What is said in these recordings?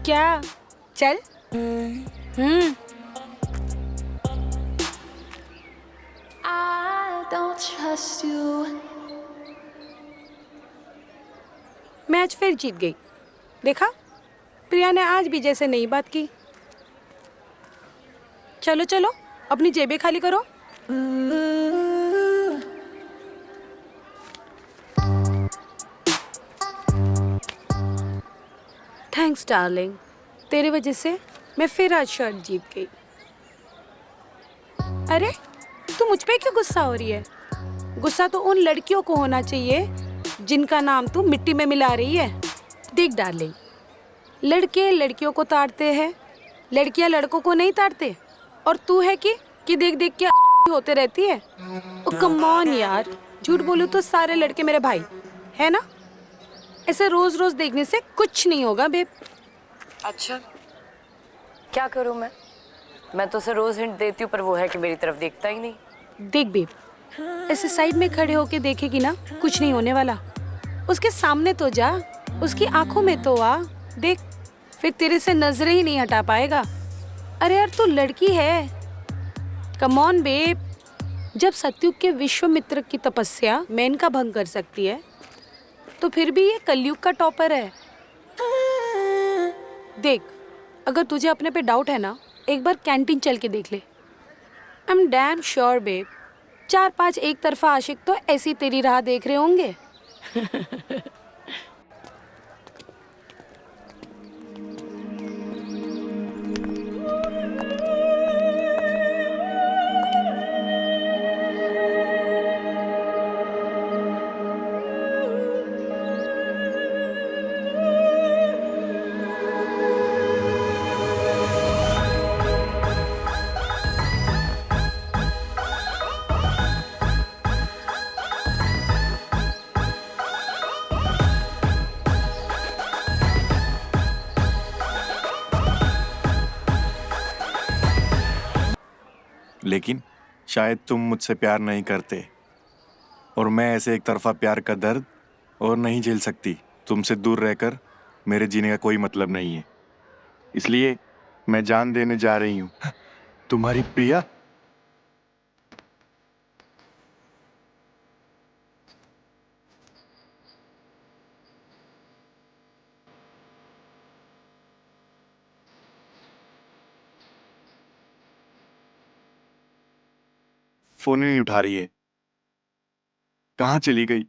क्या? चल। हम्म। मैं आज फिर जीत गई। देखा, प्रिया ने आज भी जैसे नई बात की। चलो चलो, अपनी जेबें खाली करो। थैंक्स डार्लिंग, तेरे वजह से मैं फिर आज शर्ट जीत गई। अरे, तू मुझ पे क्यों गुस्सा हो रही है? गुस्सा तो उन लड़कियों को होना चाहिए जिनका नाम तू मिट्टी में मिला रही है। देख डार्लिंग, लड़के लड़कियों को ताड़ते हैं, लड़कियां लड़कों को नहीं ताड़ते। और तू है कि देख देख के होते रहती है। ओ कम ऑन यार, झूठ बोलूं तो सारे लड़के मेरे भाई है ना। ऐसे रोज रोज देखने से कुछ नहीं होगा बेब। अच्छा, क्या करूं मैं तो उसे रोज हिंट देती हूँ पर वो है कि मेरी तरफ देखता ही नहीं। देख बेब, ऐसे साइड में खड़े होके देखेगी ना, कुछ नहीं होने वाला। उसके सामने तो जा, उसकी आंखों में तो आ, देख, फिर तेरे से नजरें ही नहीं हटा पाएगा। अरे यार, तू लड़की है। कम ऑन बेब, जब सतयुग के विश्वामित्र की तपस्या मैन का भंग कर सकती है, तो फिर भी ये कलयुग का टॉपर है। देख, अगर तुझे अपने पे डाउट है ना, एक बार कैंटीन चल के देख ले। I am damn sure babe, 4-5 एक तरफा आशिक तो ऐसी तेरी राह देख रहे होंगे। लेकिन शायद तुम मुझसे प्यार नहीं करते, और मैं ऐसे एक तरफा प्यार का दर्द और नहीं झेल सकती। तुमसे दूर रहकर मेरे जीने का कोई मतलब नहीं है, इसलिए मैं जान देने जा रही हूँ। तुम्हारी प्रिया? फोन ही नहीं उठा रही है, कहाँ चली गई?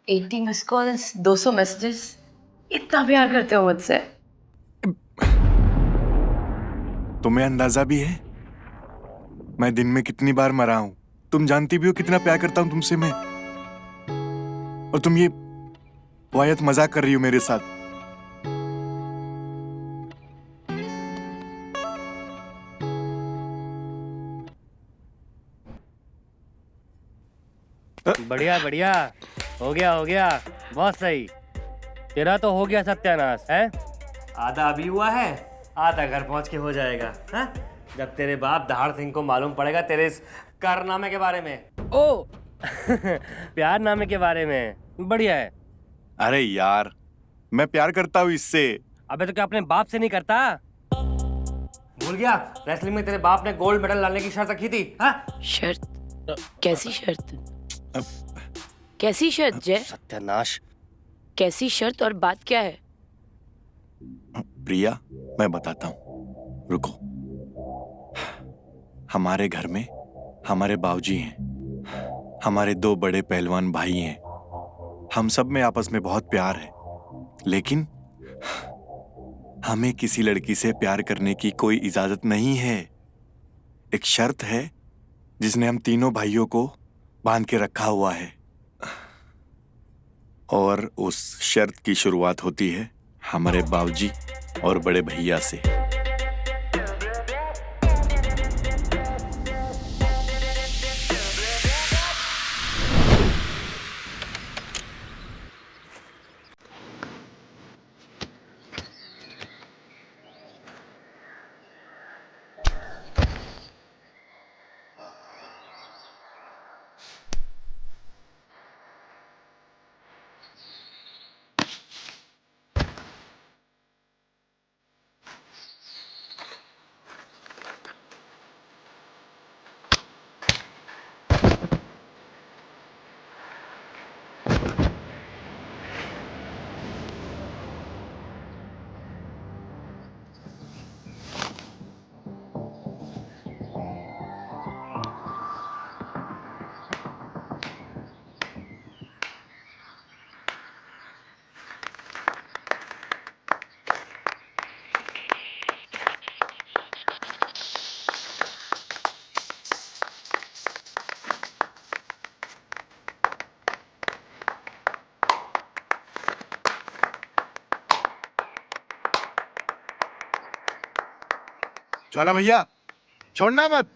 80 मिस कॉल्स, 200 मैसेजेस। इतना प्यार करते हो मुझसे? तुम्हें अंदाजा भी है मैं दिन में कितनी बार मरा हूं? तुम जानती भी हो कितना प्यार करता हूं तुमसे मैं, और तुम ये वायत मजाक कर रही हो मेरे साथ। बढ़िया बढ़िया, हो गया, बहुत सही। तेरा तो हो गया सत्यानाश है। आधा अभी हुआ है, आधा घर पहुंच के हो जाएगा। हाँ? जब तेरे बाप दहाड़ सिंह को मालूम पड़ेगा तेरे इस कारनामे के बारे में। ओ प्यार नामे के बारे में। बढ़िया है। अरे यार, मैं प्यार करता हूँ इससे। अबे तो क्या अपने बाप से नहीं करता? भूल गया रेसलिंग में तेरे बाप ने गोल्ड मेडल लाने की शर्त रखी थी। हाँ? शर्त? कैसी शर्त? कैसी शर्त जय? सत्यानाश। कैसी शर्त और बात क्या है? प्रिया, मैं बताता हूँ, रुको। हमारे घर में हमारे बाबूजी हैं, हमारे 2 बड़े पहलवान भाई हैं, हम सब में आपस में बहुत प्यार है। लेकिन हमें किसी लड़की से प्यार करने की कोई इजाजत नहीं है। एक शर्त है जिसने हम तीनों भाइयों को बांध के रखा हुआ है, और उस शर्त की शुरुआत होती है हमारे बाबूजी और बड़े भैया से। ज्वाला भैया छोड़ना मत।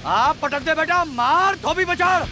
आप पटक दे बेटा, मार धोबी बचाड़।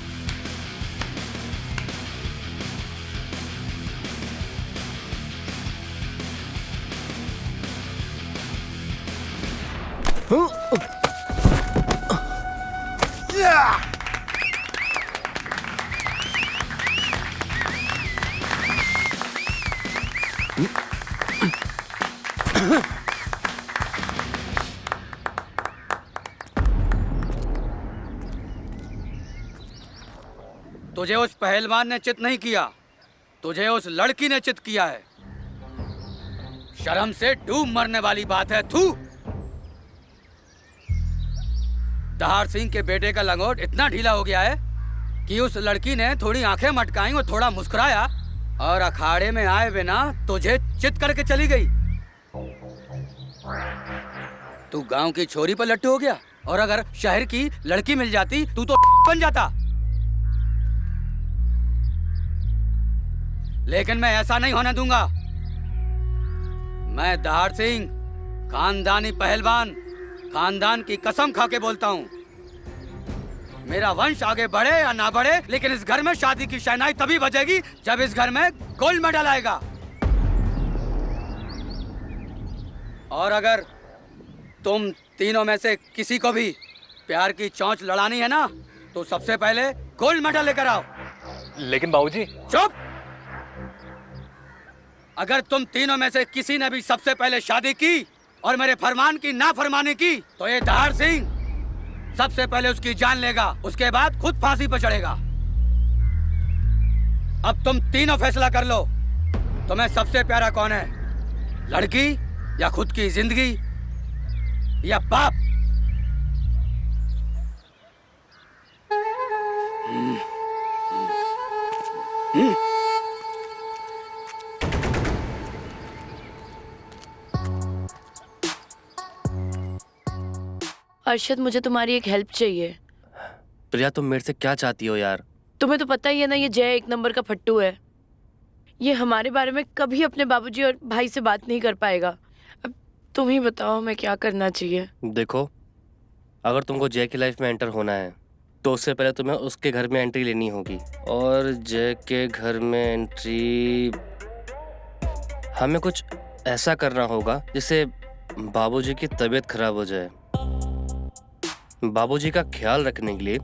तुझे उस पहलवान ने चित नहीं किया, तुझे उस लड़की ने चित किया है। शर्म से डूब मरने वाली बात है। थू। दहाड़ सिंह के बेटे का लंगोट इतना ढीला हो गया है कि उस लड़की ने थोड़ी आंखें मटकाई और थोड़ा मुस्कुराया और अखाड़े में आए बिना तुझे चित करके चली गई। तू गांव की छोरी पर लट्टू हो गया, और अगर शहर की लड़की मिल जाती तू तो बन जाता। लेकिन मैं ऐसा नहीं होने दूंगा। मैं दहाड़ सिंह, खानदानी पहलवान, खानदान की कसम खा के बोलता हूँ, मेरा वंश आगे बढ़े या ना बढ़े, लेकिन इस घर में शादी की शहनाई तभी बजेगी जब इस घर में गोल्ड मेडल आएगा। और अगर तुम तीनों में से किसी को भी प्यार की चोंच लड़ानी है ना, तो सबसे पहले गोल्ड मेडल लेकर आओ। लेकिन बाबूजी। चुप। अगर तुम तीनों में से किसी ने भी सबसे पहले शादी की और मेरे फरमान की नाफरमानी की, तो ये दहाड़ सिंह सबसे पहले उसकी जान लेगा, उसके बाद खुद फांसी पर चढ़ेगा। अब तुम तीनों फैसला कर लो, तुम्हें सबसे प्यारा कौन है, लड़की या खुद की जिंदगी या बाप? अरशद, मुझे तुम्हारी एक हेल्प चाहिए। प्रिया, तुम मेरे से क्या चाहती हो यार? तुम्हें तो पता ही है ना, ये जय एक नंबर का फट्टू है। ये हमारे बारे में कभी अपने बाबूजी और भाई से बात नहीं कर पाएगा। अब तुम ही बताओ मैं क्या करना चाहिए। देखो, अगर तुमको जय की लाइफ में एंटर होना है तो उससे पहले तुम्हें उसके घर में एंट्री लेनी होगी, और जय के घर में एंट्री हमें कुछ ऐसा करना होगा जिससे बाबूजी की तबीयत खराब हो जाए। बाबूजी का ख्याल रखने के लिए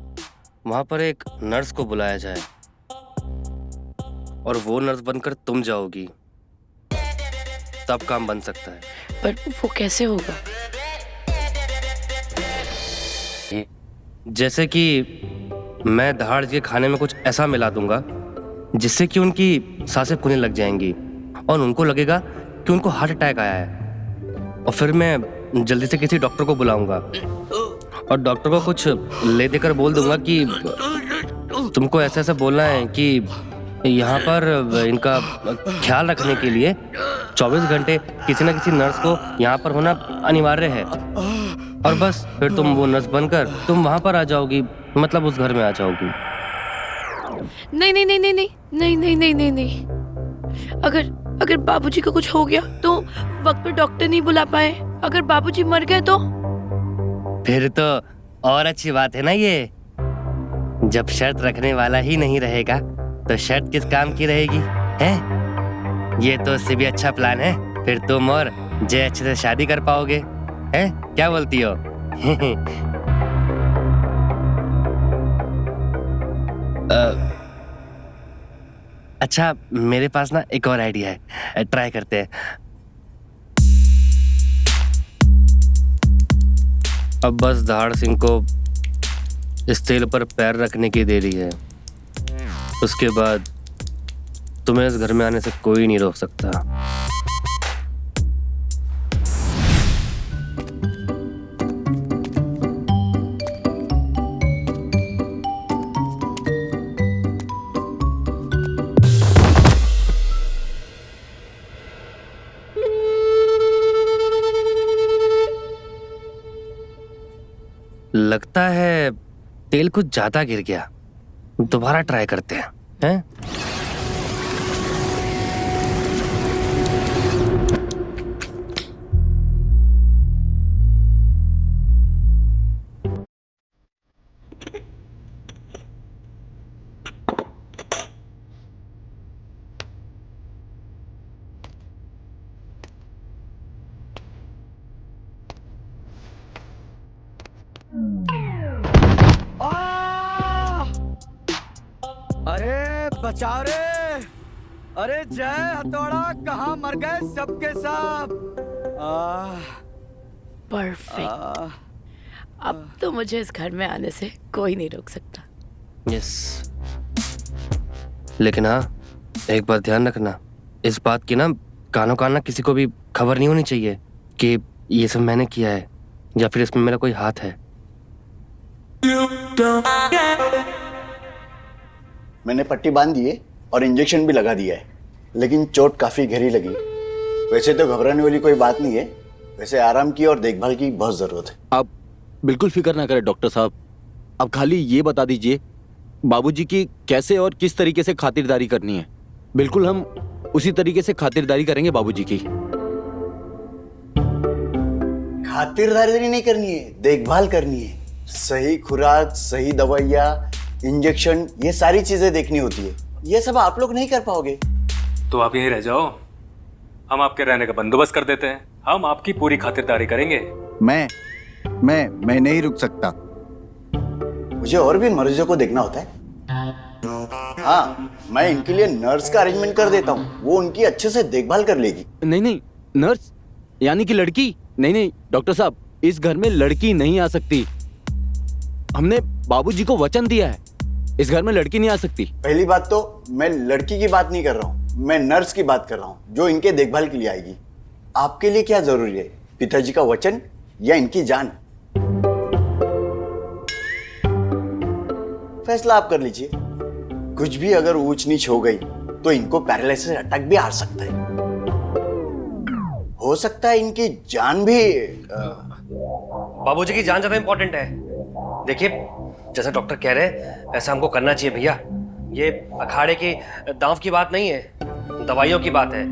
वहां पर एक नर्स को बुलाया जाए और वो नर्स बनकर तुम जाओगी, तब काम बन सकता है। पर वो कैसे होगा? जैसे कि मैं दहाड़ के खाने में कुछ ऐसा मिला दूंगा जिससे कि उनकी सांसें फूलने लग जाएंगी और उनको लगेगा कि उनको हार्ट अटैक आया है, और फिर मैं जल्दी से किसी डॉक्टर को बुलाऊंगा और डॉक्टर को कुछ ले देकर बोल दूंगा कि तुमको ऐसा ऐसा बोलना है कि यहाँ पर इनका ख्याल रखने के लिए 24 घंटे किसी न किसी नर्स को यहाँ पर होना अनिवार्य है, और बस फिर तुम वो नर्स बनकर तुम वहाँ पर आ जाओगी, मतलब उस घर में आ जाओगी। नहीं नहीं नहीं नहीं नहीं नहीं नहीं नहीं नहीं नहीं। अगर बाबूजी को कुछ हो गया तो वक्त पे डॉक्टर नहीं बुला पाए, अगर बाबूजी मर गए तो? फिर तो और अच्छी बात है ना ये। जब शर्त रखने वाला ही नहीं रहेगा तो शर्त किस काम की रहेगी, हैं? ये तो उससे भी अच्छा प्लान है। फिर तुम और जय अच्छे से शादी कर पाओगे, हैं? क्या बोलती हो? अच्छा, मेरे पास ना एक और आइडिया है, ट्राई करते हैं। अब बस दहाड़ सिंह को इस तेल पर पैर रखने की देरी है, उसके बाद तुम्हें इस घर में आने से कोई नहीं रोक सकता। लगता है तेल कुछ ज्यादा गिर गया, दोबारा ट्राई करते हैं, हैं? अरे बचाओ रे! अरे जय हथौड़ा, कहाँ मर गए सबके सब? परफेक्ट। अब तो मुझे इस घर में आने से कोई नहीं रोक सकता। यस, लेकिन हाँ, एक बात ध्यान रखना, इस बात की ना कानों कान ना किसी को भी खबर नहीं होनी चाहिए कि ये सब मैंने किया है या फिर इसमें मेरा कोई हाथ है। मैंने पट्टी बांध दी है और इंजेक्शन भी लगा दिया है, लेकिन चोट काफी गहरी लगी। वैसे तो घबराने वाली कोई बात नहीं है, वैसे आराम की और देखभाल की बहुत जरूरत है। आप बिल्कुल फिक्र ना करें डॉक्टर साहब, अब खाली ये बता दीजिए बाबूजी की कैसे और किस तरीके से खातिरदारी करनी है। बिल्कुल हम उसी तरीके से खातिरदारी करेंगे बाबूजी की। खातिरदारी नहीं करनी है, देखभाल करनी है। सही खुराक, सही दवाइयाँ, इंजेक्शन, ये सारी चीजें देखनी होती है। ये सब आप लोग नहीं कर पाओगे। तो आप यहीं रह जाओ, हम आपके रहने का बंदोबस्त कर देते हैं। हम आपकी पूरी खातिरदारी करेंगे। मैं नहीं रुक सकता। मुझे और भी मरीजों को देखना होता है। हाँ, मैं इनके लिए नर्स का अरेंजमेंट कर देता हूँ, वो उनकी अच्छे से देखभाल कर लेगी। नहीं, नर्स यानी कि लड़की? नहीं डॉक्टर साहब, इस घर में लड़की नहीं आ सकती। हमने बाबूजी को वचन दिया है, इस घर में लड़की नहीं आ सकती। पहली बात तो मैं लड़की की बात नहीं कर रहा हूँ, मैं नर्स की बात कर रहा हूँ जो इनके देखभाल के लिए आएगी। आपके लिए क्या जरूरी है, पिताजी का वचन या इनकी जान? फैसला आप कर लीजिए। कुछ भी अगर ऊंच नीच हो गई तो इनको पैरालिसिस अटैक भी आ सकता है, हो सकता है इनकी जान भी। बाबूजी की जान ज्यादा इंपॉर्टेंट है। देखिए, जैसा डॉक्टर कह रहे हैं ऐसा हमको करना चाहिए भैया। ये अखाड़े की दांव की बात नहीं है, दवाइयों की बात है।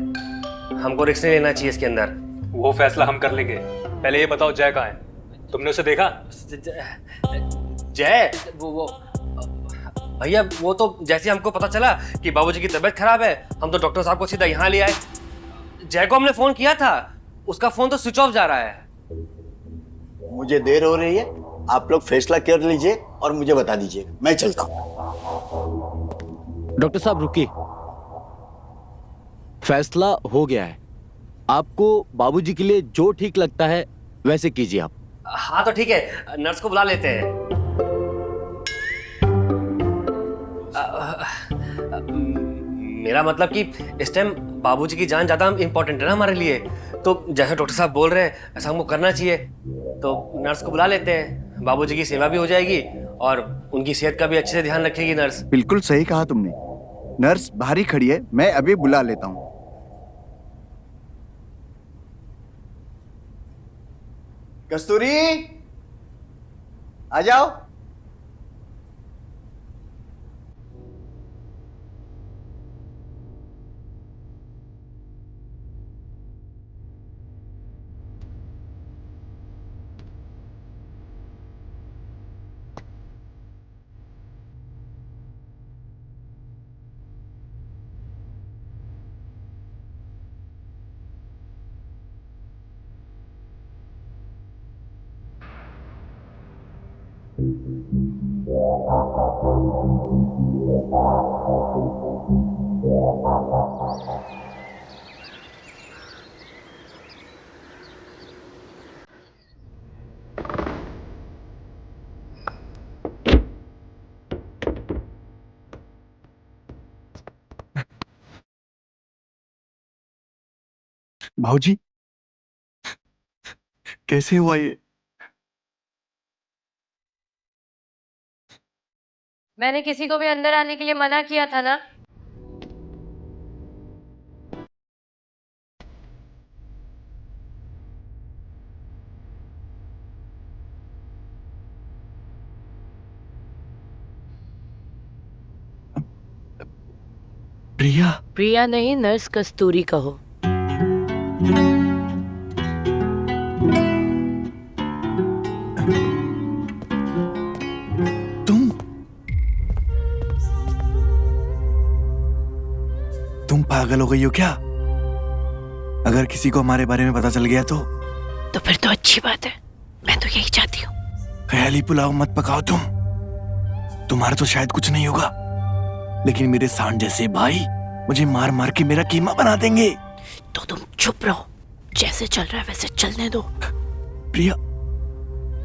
हमको रिस्क नहीं लेना चाहिए इसके अंदर। वो फैसला हम कर लेंगे। पहले ये बताओ जय कहाँ है? तुमने उसे देखा? जय वो भैया, वो तो जैसे हमको पता चला कि बाबूजी की तबीयत खराब है, हम तो डॉक्टर साहब को सीधा यहाँ ले आए। जय को हमने फोन किया था, उसका फोन तो स्विच ऑफ जा रहा है। मुझे देर हो रही है, आप लोग फैसला कर लीजिए और मुझे बता दीजिए, मैं चलता हूँ। डॉक्टर साहब रुकिए, फैसला हो गया है। आपको बाबूजी के लिए जो ठीक लगता है वैसे कीजिए आप। हाँ तो ठीक है, नर्स को बुला लेते हैं। मेरा मतलब कि इस टाइम बाबूजी की जान ज्यादा इम्पोर्टेंट है ना हमारे लिए, तो जैसे डॉक्टर साहब बोल रहे हैं ऐसा हमको करना चाहिए। तो नर्स को बुला लेते हैं, बाबूजी की सेवा भी हो जाएगी और उनकी सेहत का भी अच्छे से ध्यान रखेगी नर्स। बिल्कुल सही कहा तुमने। नर्स बाहर ही खड़ी है, मैं अभी बुला लेता हूँ। कस्तूरी, आ जाओ। भाऊजी, कैसे हुआ ये? मैंने किसी को भी अंदर आने के लिए मना किया था ना। प्रिया, प्रिया नहीं, नर्स कस्तूरी कहो। तुम पागल हो गई हो क्या? अगर किसी को हमारे बारे में पता चल गया तो फिर तो अच्छी बात है, मैं तो यही चाहती हूँ। ख्याली पुलाव मत पकाओ तुम। तुम्हारा तो शायद कुछ नहीं होगा, लेकिन मेरे सांड जैसे भाई मुझे मार मार के मेरा कीमा बना देंगे। तो तुम चुप रहो, जैसे चल रहा है वैसे चलने दो। प्रिया,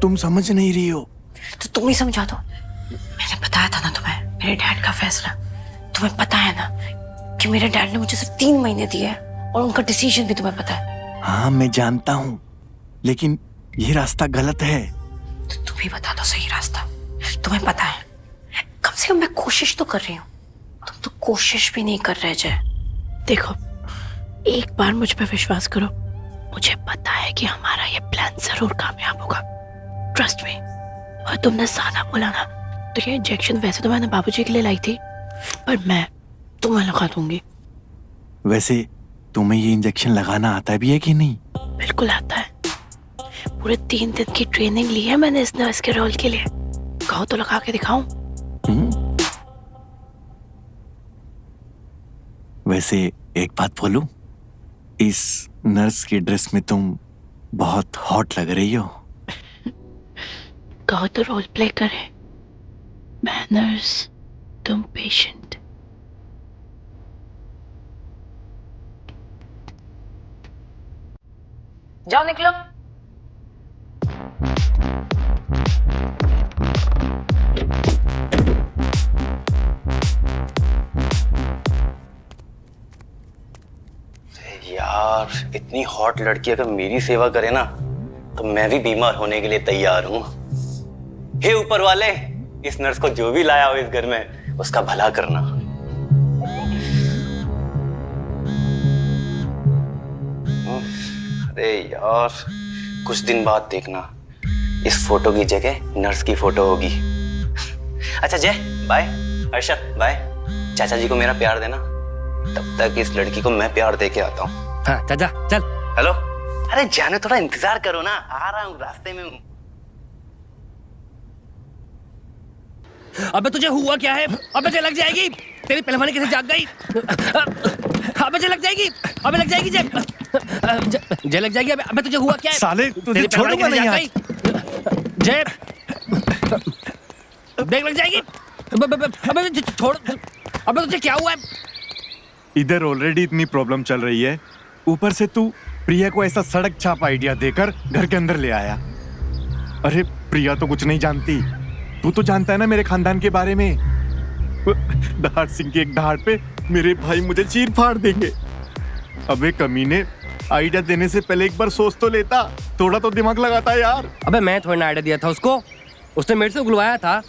तुम समझ नहीं रही हो। तो तुम ही समझा दो। मैंने बताया था ना तुम्हें, मेरे डैड का फैसला। तुम्हें पता है ना कि मेरे डैड ने मुझे सिर्फ 3 महीने दिए हैं और उनका डिसीजन भी तुम्हें पता है। हाँ मैं जानता हूँ, लेकिन ये रास्ता गलत है। तो तुम ही बता दो सही रास्ता। तुम्हें पता है, कम से कम मैं कोशिश तो कर रही हूँ, तुम तो कोशिश भी नहीं कर रहे। जय देखो, एक बार मुझ पे विश्वास करो, मुझे पता है कि हमारा ये प्लान जरूर कामयाब होगा। Trust me. और तुमने सादा बोला ना, तो ये इंजेक्शन वैसे तो मैंने बाबूजी के लिए लाई थी, पर मैं तुम्हें लगा दूंगी। वैसे तुम्हें ये इंजेक्शन लगाना आता भी है कि नहीं? बिल्कुल आता है। पूरे 3 दिन की ट्रेनिंग ली है मैंने इस नर्स के रोल के लिए। कहो तो लगा के दिखाऊं? वैसे एक बात बोलूं, इस नर्स की ड्रेस में तुम बहुत हॉट लग रही हो। कहो तो रोल प्ले करें। मैं नर्स, तुम पेशेंट। जाओ निकलो। यार, इतनी हॉट लड़की अगर मेरी सेवा करे ना, तो मैं भी बीमार होने के लिए तैयार हूँ। हे ऊपर वाले, इस नर्स को जो भी लाया हो इस घर में, उसका भला करना। अरे यार, कुछ दिन बाद देखना, इस फोटो की जगह नर्स की फोटो होगी। अच्छा जय, बाय। अर्षद, बाय। चाचा जी को मेरा प्यार देना। तब तक इस लड़की को मैं प्यार दे के आता हूँ। हाँ चाचा चल। हेलो, अरे जाने, थोड़ा इंतजार करो ना, आ रहा हूँ, रास्ते में हूँ। अबे तुझे हुआ क्या है? अबे तुझे लग जाएगी, तेरी पहलवानी कैसे जाग गई? अबे जेल लग जाएगी, अबे लग जाएगी जेल, जेल लग जाएगी। अबे तुझे हुआ क्या है? साले तुझे तेरी छोड़ूंगा पहलवानी नहीं कैसे आज। जाग गई? जेल देख लग जाएगी। अबे छोड़, अबे तुझे क्या हुआ है? इधर ऑलरेडी इतनी प्रॉब्लम चल रही है, ऊपर से तू प्रिया को ऐसा सड़क छाप आइडिया देकर घर के अंदर ले आया। अरे प्रिया तो कुछ नहीं जानती, तू तो जानता है ना मेरे खानदान के बारे में। दहाड़ सिंह की एक दहाड़ पे मेरे भाई मुझे चीर फाड़ देंगे। अबे कमीने, आइडिया देने से पहले एक बार सोच तो लेता, थोड़ा तो दिमाग लगाता यार। अबे मैं थोड़ा ना आइडिया दिया था उसको, उसने मेरे से उगलवाया था।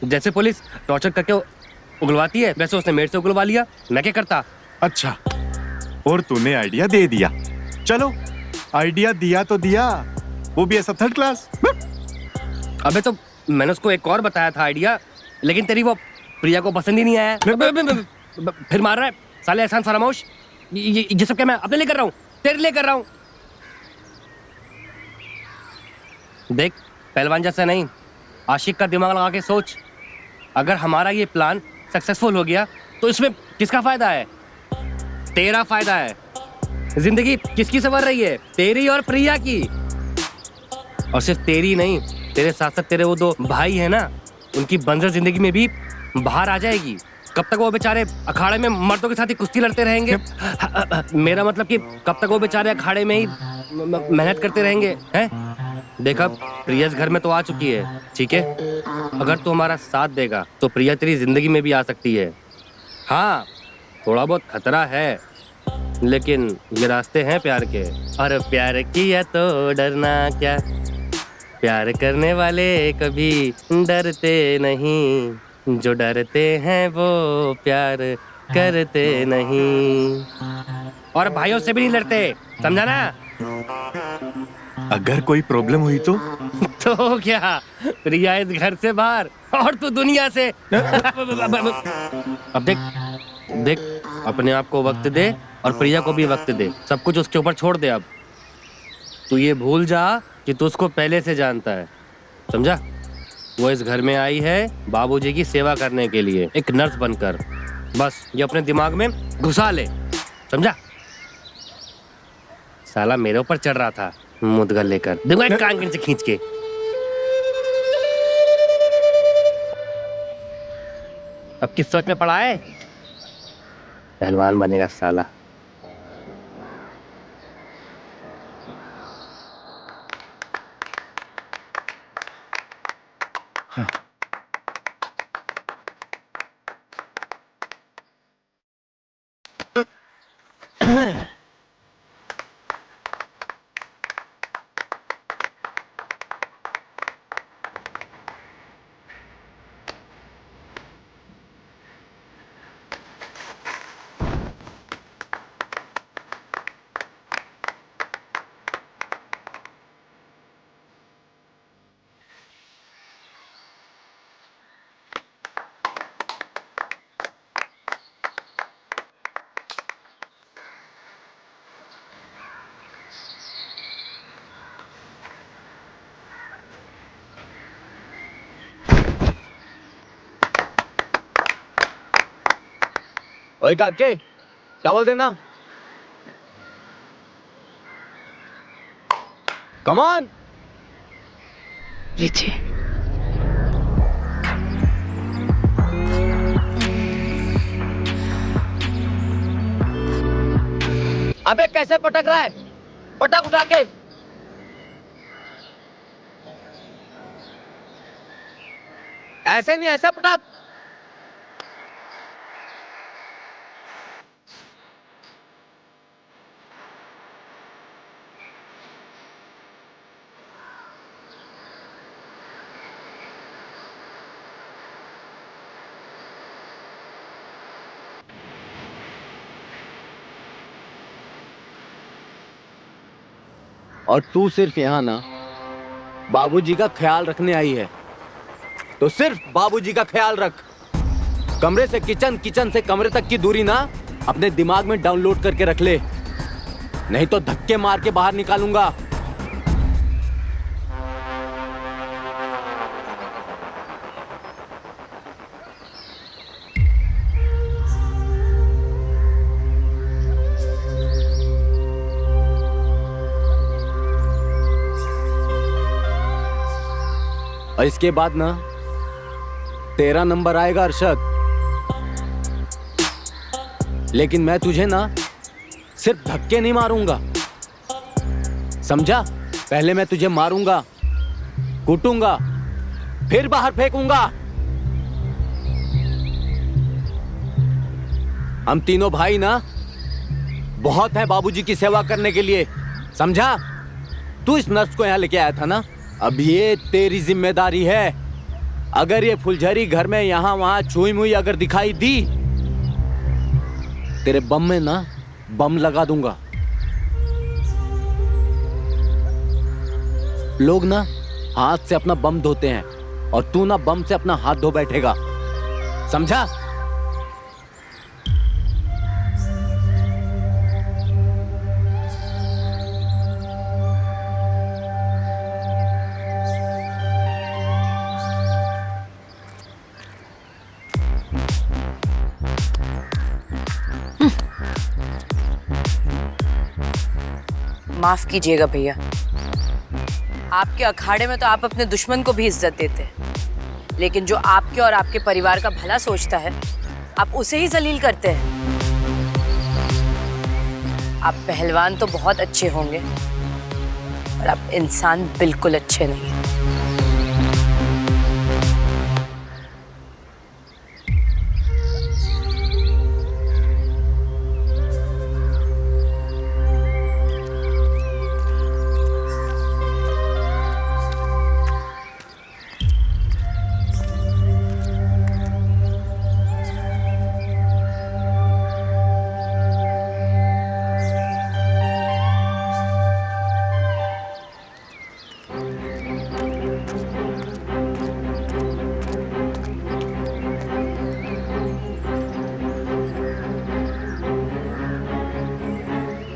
जैसे पुलिस टॉर्चर करके उगलवाती है वैसे उसने मेरे से उगलवा लिया। मैं क्या करता? अच्छा, और तूने आइडिया दे दिया। चलो, आइडिया दिया तो दिया, वो भी ऐसा थर्ड क्लास। अबे तो मैंने उसको एक और बताया था आइडिया, लेकिन तेरी वो प्रिया को पसंद ही नहीं आया। फिर मार रहा है साले एहसान फरामोश। ये सब क्या मैं अपने लिए कर रहा हूँ, तेरे लिए कर रहा हूँ। देख पहलवान जैसा नहीं, आशिक का दिमाग लगा के सोच। अगर हमारा ये प्लान सक्सेसफुल हो गया तो इसमें किसका फायदा है? तेरा फायदा है। जिंदगी किसकी संवर रही है? तेरी और प्रिया की। और सिर्फ तेरी नहीं, तेरे साथ साथ तेरे वो दो भाई है ना, उनकी बंजर जिंदगी में भी बाहर आ जाएगी। कब तक वो बेचारे अखाड़े में मर्दों के साथ ही कुश्ती लड़ते रहेंगे? मेरा मतलब कि कब तक वो बेचारे अखाड़े में ही मेहनत करते रहेंगे? हैं? देखा, प्रिया इस घर में तो आ चुकी है, ठीक है? अगर तू हमारा साथ देगा तो प्रिया तेरी जिंदगी में भी आ सकती है। हाँ, थोड़ा बहुत खतरा है, लेकिन ये रास्ते हैं प्यार के। और प्यार किया तो डरना क्या, प्यार करने वाले कभी डरते नहीं, जो डरते हैं वो प्यार करते नहीं। और भाइयों से भी नहीं लड़ते, समझा ना? अगर कोई प्रॉब्लम हुई तो तो क्या, प्रिया इस घर से बाहर और तू दुनिया से। अब देख देख, अपने आप को वक्त दे और प्रिया को भी वक्त दे। सब कुछ उसके ऊपर छोड़ दे। अब तू ये भूल जा कि तू उसको पहले से जानता है, समझा? वो इस घर में आई है बाबूजी की सेवा करने के लिए, एक नर्स बनकर। बस ये अपने दिमाग में घुसा ले, समझा? साला मेरे ऊपर चढ़ रहा था मुद्गल लेकर, दिमाग कान से खींच के। अब किस सोच में पड़ा है? पहलवान बनेगा साला। ओए काके, चावल देना। Come on. लीजिए। अबे कैसे पटक रहा है? पटक उठा के। ऐसे नहीं, ऐसा पटक। और तू सिर्फ यहाँ ना बाबूजी का ख्याल रखने आई है, तो सिर्फ बाबूजी का ख्याल रख। कमरे से किचन, किचन से कमरे तक की दूरी ना अपने दिमाग में डाउनलोड करके रख ले, नहीं तो धक्के मार के बाहर निकालूंगा। और इसके बाद ना तेरा नंबर आएगा अरशद। लेकिन मैं तुझे ना सिर्फ धक्के नहीं मारूंगा, समझा? पहले मैं तुझे मारूंगा, कूटूंगा, फिर बाहर फेंकूंगा। हम तीनों भाई ना बहुत है बाबूजी की सेवा करने के लिए, समझा? तू इस नर्स को यहां लेके आया था ना, अब ये तेरी जिम्मेदारी है। अगर ये फुलझड़ी घर में यहां वहां छुई मुई अगर दिखाई दी, तेरे बम में ना बम लगा दूंगा। लोग ना हाथ से अपना बम धोते हैं और तू ना बम से अपना हाथ धो बैठेगा, समझा? माफ कीजिएगा भैया, आपके अखाड़े में तो आप अपने दुश्मन को भी इज्जत देते हैं, लेकिन जो आपके और आपके परिवार का भला सोचता है आप उसे ही जलील करते हैं। आप पहलवान तो बहुत अच्छे होंगे और आप इंसान बिल्कुल अच्छे नहीं हैं।